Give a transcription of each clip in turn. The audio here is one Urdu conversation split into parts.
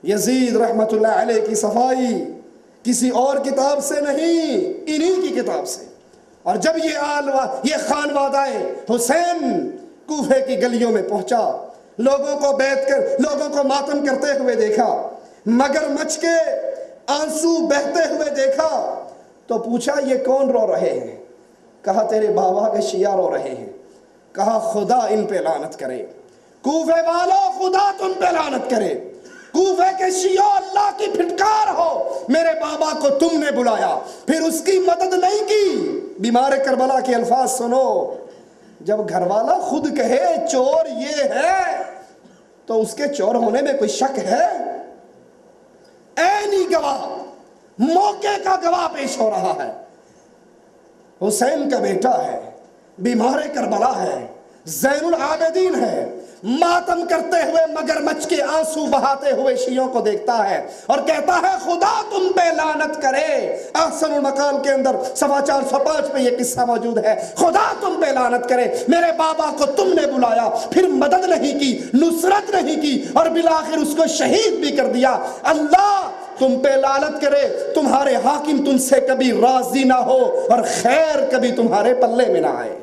یزید رحمت اللہ علیہ کی صفائی کسی اور کتاب سے نہیں، انہی کی کتاب سے۔ اور جب یہ خانوادہ حسین کوفے کی گلیوں میں پہنچا، لوگوں کو ماتم کرتے ہوئے دیکھا، مگر مچھ کے آنسو بہتے ہوئے دیکھا، تو پوچھا یہ کون رو رہے ہیں؟ کہا تیرے بابا کے شیعہ رو رہے ہیں۔ کہا خدا ان پہ لعنت کرے، کوفے والوں خدا تم پہ لعنت کرے، کوفے کے شیعہ اللہ کی پھٹکار ہو، میرے بابا کو تم نے بلایا پھر اس کی مدد نہیں کی۔ بیمار کربلا کے الفاظ سنو، جب گھر والا خود کہے چور یہ ہے تو اس کے چور ہونے میں کوئی شک ہے؟ عینی گواہ، موقع کا گواہ پیش ہو رہا ہے، حسین کا بیٹا ہے، بیمار کربلا ہے، زین العابدین ہے، ماتم کرتے ہوئے مگرمچھ کے آنسو بہاتے ہوئے شیعوں کو دیکھتا ہے اور کہتا ہے خدا تم پہ لعنت کرے۔ احسن المقال کے اندر صفحہ 405 پہ یہ قصہ موجود ہے، خدا تم پہ لعنت کرے، میرے بابا کو تم نے بلایا پھر مدد نہیں کی، نصرت نہیں کی، اور بالآخر اس کو شہید بھی کر دیا۔ اللہ تم پہ لعنت کرے، تمہارے حاکم تم سے کبھی راضی نہ ہو اور خیر کبھی تمہارے پلے میں نہ آئے۔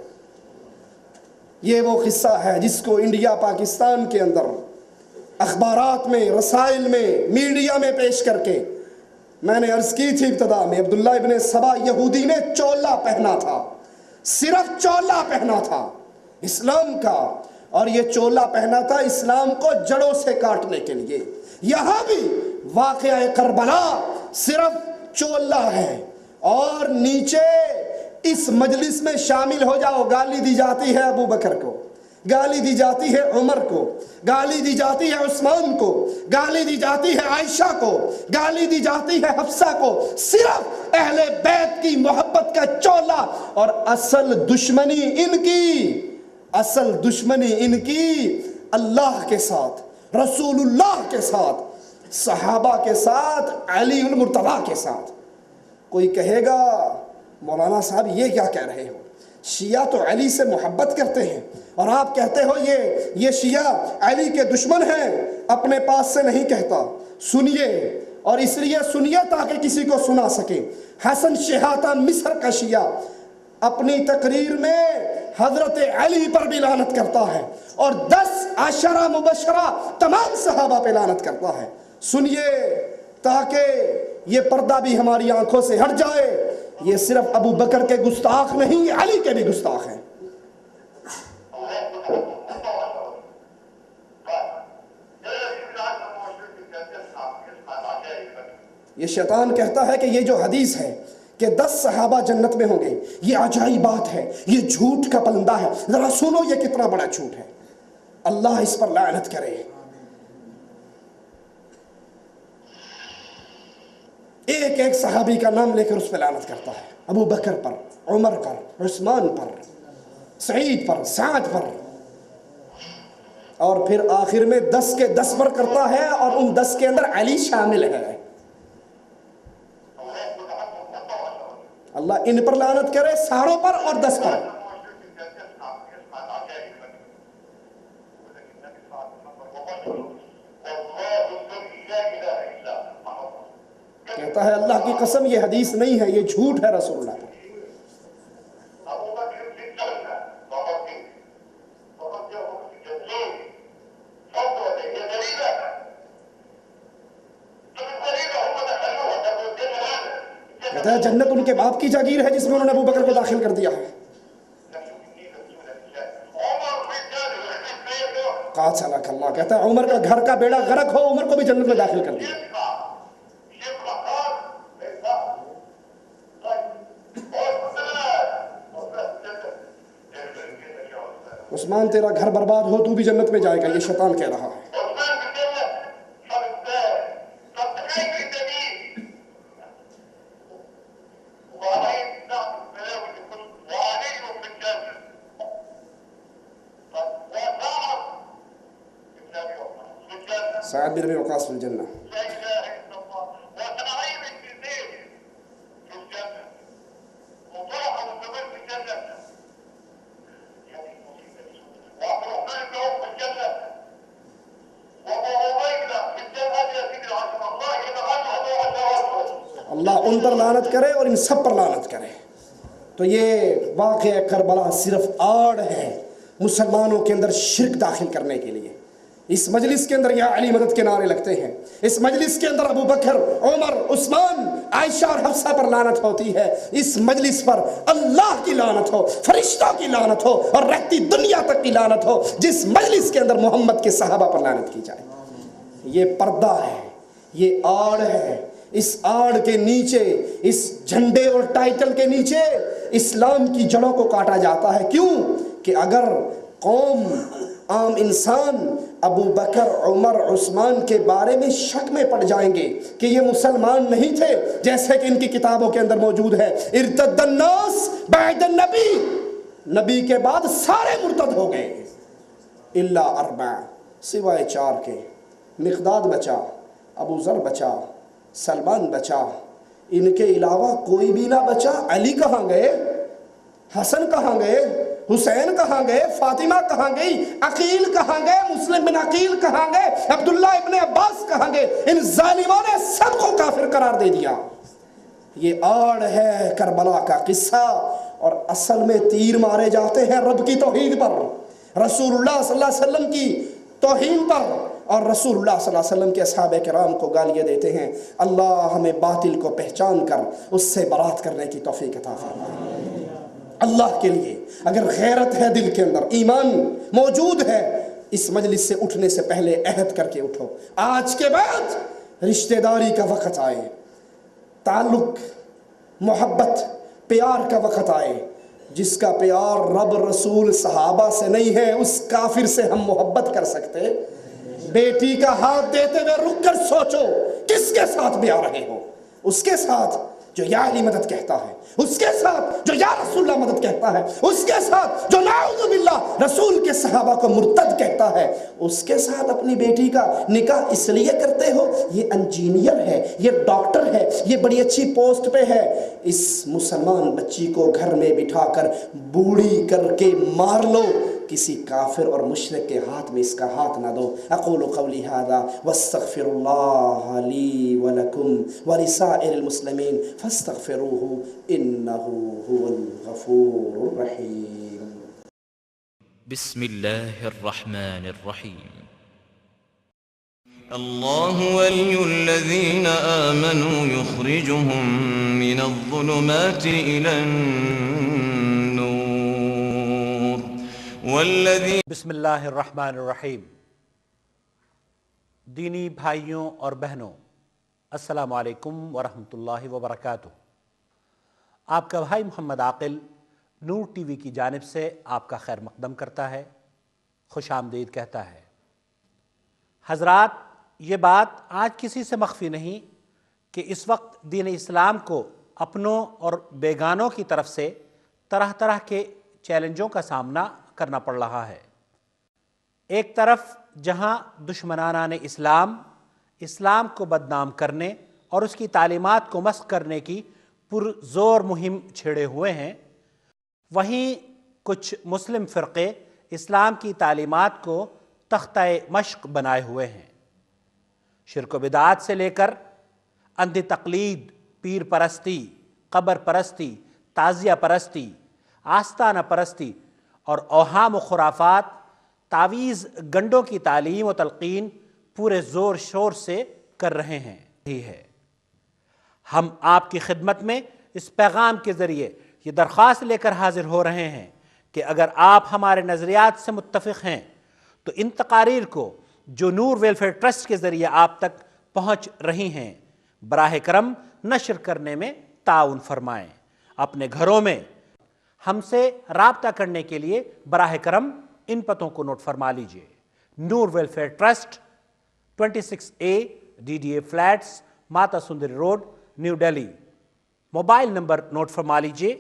یہ وہ قصہ ہے جس کو انڈیا پاکستان کے اندر اخبارات میں، رسائل میں، میڈیا میں پیش کر کے میں نے عرض کی تھی ابتدا میں، عبداللہ ابن سبا یہودی نے چولا پہنا تھا، صرف چولا پہنا تھا اسلام کا، اور یہ چولا پہنا تھا اسلام کو جڑوں سے کاٹنے کے لیے۔ یہاں بھی واقعہ کربلا صرف چولا ہے، اور نیچے اس مجلس میں شامل ہو جاؤ، گالی دی جاتی ہے ابو بکر کو، گالی دی جاتی ہے عمر کو، گالی دی جاتی ہے عثمان کو، گالی دی جاتی ہے عائشہ کو، گالی دی جاتی ہے حفصہ کو، صرف اہل بیت کی محبت کا چولا، اور اصل دشمنی ان کی اللہ کے ساتھ، رسول اللہ کے ساتھ، صحابہ کے ساتھ، علی المرتضیٰ کے ساتھ۔ کوئی کہے گا مولانا صاحب یہ کیا کہہ رہے ہو، شیعہ تو علی سے محبت کرتے ہیں اور آپ کہتے ہو یہ شیعہ علی کے دشمن ہیں۔ اپنے پاس سے نہیں کہتا، سنیے، اور اس لیے سنیے تاکہ کسی کو سنا سکے۔ حسن شہاتہ مصر کا شیعہ اپنی تقریر میں حضرت علی پر بھی لعنت کرتا ہے اور 10 عشرہ مبشرہ تمام صحابہ پہ لعنت کرتا ہے۔ سنیے تاکہ یہ پردہ بھی ہماری آنکھوں سے ہٹ جائے، یہ صرف ابو بکر کے گستاخ نہیں، یہ علی کے بھی گستاخ ہیں۔ یہ شیطان کہتا ہے کہ یہ جو حدیث ہے کہ 10 صحابہ جنت میں ہوں گے، یہ عجائب بات ہے، یہ جھوٹ کا پلندہ ہے، ذرا سنو یہ کتنا بڑا جھوٹ ہے، اللہ اس پر لعنت کرے۔ ایک صحابی کا نام لے کر اس پہ لعنت کرتا ہے، ابو بکر پر، عمر پر، عثمان پر، سعید پر، سعد پر، اور پھر آخر میں 10 کے 10 پر کرتا ہے، اور ان 10 کے اندر علی شامل ہے۔ اللہ ان پر لعنت کرے، ساروں پر اور 10 پر۔ کہتا ہے اللہ کی قسم یہ حدیث نہیں ہے، یہ جھوٹ ہے رسول اللہ پر۔ کہتا ہے جنت ان کے باپ کی جاگیر ہے جس میں انہوں نے ابو بکر کو داخل کر دیا ہے۔ قاتلک اللہ، کہتا ہے عمر کا گھر کا بیڑا غرق ہو، عمر کو بھی جنت میں داخل کر دیا۔ عثمان تیرا گھر برباد ہو تو بھی جنت میں جائے گا، یہ شیطان کہہ رہا ہے۔ سعد بن ابی وقاص فی الجنہ۔ اللہ ان پر لعنت کرے اور ان سب پر لعنت کرے۔ تو یہ واقعہ کربلا صرف آڑ ہے مسلمانوں کے اندر شرک داخل کرنے کے لیے۔ اس مجلس کے اندر یا علی مدد کے نعرے لگتے ہیں، اس مجلس کے اندر ابو بکر، عمر، عثمان، عائشہ اور حفصہ پر لعنت ہوتی ہے۔ اس مجلس پر اللہ کی لعنت ہو، فرشتوں کی لعنت ہو اور رہتی دنیا تک کی لعنت ہو جس مجلس کے اندر محمد کے صحابہ پر لعنت کی جائے۔ یہ پردہ ہے، یہ آڑ ہے۔ اس آڑ کے نیچے، اس جھنڈے اور ٹائٹل کے نیچے اسلام کی جڑوں کو کاٹا جاتا ہے۔ کیوں؟ کہ اگر قوم، عام انسان ابو بکر، عمر، عثمان کے بارے میں شک میں پڑ جائیں گے کہ یہ مسلمان نہیں تھے، جیسے کہ ان کی کتابوں کے اندر موجود ہے، ارتد الناس بعد النبی، نبی کے بعد سارے مرتد ہو گئے الا اربع، سوائے 4 کے۔ مقداد بچا، ابو ذر بچا، سلمان بچا، ان کے علاوہ کوئی بھی نہ بچا۔ علی کہاں گئے؟ حسن کہاں گئے؟ حسین کہاں گئے؟ فاطمہ کہاں گئی؟ عقیل کہاں گئے؟ مسلم بن عقیل کہاں گئے؟ عبداللہ ابن عباس کہاں گئے؟ ان ظالموں نے سب کو کافر قرار دے دیا۔ یہ آڑ ہے کربلا کا قصہ، اور اصل میں تیر مارے جاتے ہیں رب کی توحید پر، رسول اللہ صلی اللہ علیہ وسلم کی توہین پر، اور رسول اللہ صلی اللہ علیہ وسلم کے اصحاب کرام کو گالیاں دیتے ہیں۔ اللہ ہمیں باطل کو پہچان کر اس سے برات کرنے کی توفیق عطا فرمائے۔ اللہ کے لیے اگر غیرت ہے دل کے اندر، ایمان موجود ہے، اس مجلس سے اٹھنے سے پہلے عہد کر کے اٹھو، آج کے بعد رشتہ داری کا وقت آئے، تعلق، محبت، پیار کا وقت آئے، جس کا پیار رب، رسول، صحابہ سے نہیں ہے، اس کافر سے ہم محبت کر سکتے؟ بیٹی کا ہاتھ دیتے ہوئے رک کر سوچو کس کے ساتھ بھی آ رہے ہو؟ اس کے ساتھ جو یا علی مدد کہتا ہے، اس کے ساتھ جو یا رسول اللہ مدد کہتا ہے، اس کے ساتھ جو نعوذ باللہ رسول کے صحابہ کو مرتد کہتا ہے، اس کے ساتھ اپنی بیٹی کا نکاح اس لیے کرتے ہو یہ انجینئر ہے، یہ ڈاکٹر ہے، یہ بڑی اچھی پوسٹ پہ ہے۔ اس مسلمان بچی کو گھر میں بٹھا کر بوڑھی کر کے مار لو، کسی کافر اور مشرک کے ہاتھ میں اس کا ہاتھ نہ دو۔ اقول قولی ھذا واستغفر اللہ لی ولکم ولسائر المسلمین فاستغفروہ انہ هو الغفور الرحیم۔ بسم اللہ الرحمن الرحیم۔ اللہ ولی الذین آمنوا یخرجهم من الظلمات إلی النور والذین۔ بسم اللہ الرحمن الرحیم۔ دینی بھائیوں اور بہنوں، السلام علیکم ورحمۃ اللہ وبرکاتہ۔ آپ کا بھائی محمد عاقل نور ٹی وی کی جانب سے آپ کا خیر مقدم کرتا ہے، خوش آمدید کہتا ہے۔ حضرات، یہ بات آج کسی سے مخفی نہیں کہ اس وقت دین اسلام کو اپنوں اور بیگانوں کی طرف سے طرح طرح کے چیلنجوں کا سامنا کرنا پڑ رہا ہے۔ ایک طرف جہاں دشمنان اسلام کو بدنام کرنے اور اس کی تعلیمات کو مسخ کرنے کی پرزور مہم چھیڑے ہوئے ہیں، وہیں کچھ مسلم فرقے اسلام کی تعلیمات کو تختہ مشق بنائے ہوئے ہیں۔ شرک و بدعات سے لے کر اندھی تقلید، پیر پرستی، قبر پرستی، تعزیہ پرستی، آستانہ پرستی اور اوہام و خرافات، تعویذ گنڈوں کی تعلیم و تلقین پورے زور شور سے کر رہے ہیں۔ یہی ہے، ہم آپ کی خدمت میں اس پیغام کے ذریعے یہ درخواست لے کر حاضر ہو رہے ہیں کہ اگر آپ ہمارے نظریات سے متفق ہیں تو ان تقاریر کو جو نور ویلفیئر ٹرسٹ کے ذریعے آپ تک پہنچ رہی ہیں، براہ کرم نشر کرنے میں تعاون فرمائیں۔ اپنے گھروں میں ہم سے رابطہ کرنے کے لیے براہ کرم ان پتوں کو نوٹ فرما لیجئے۔ Noor welfare trust, 26A DDA فلیٹس، Mata Sundari road, new Delhi. Mobile number note فرما لیجئے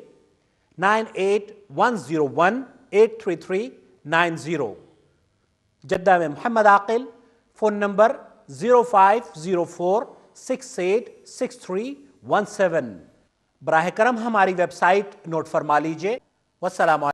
9810183390۔ جدہ میں محمد عاقل، فون نمبر 0504686317۔ براہ کرم ہماری ویب سائٹ نوٹ فرما لیجئے۔ والسلام علیکم۔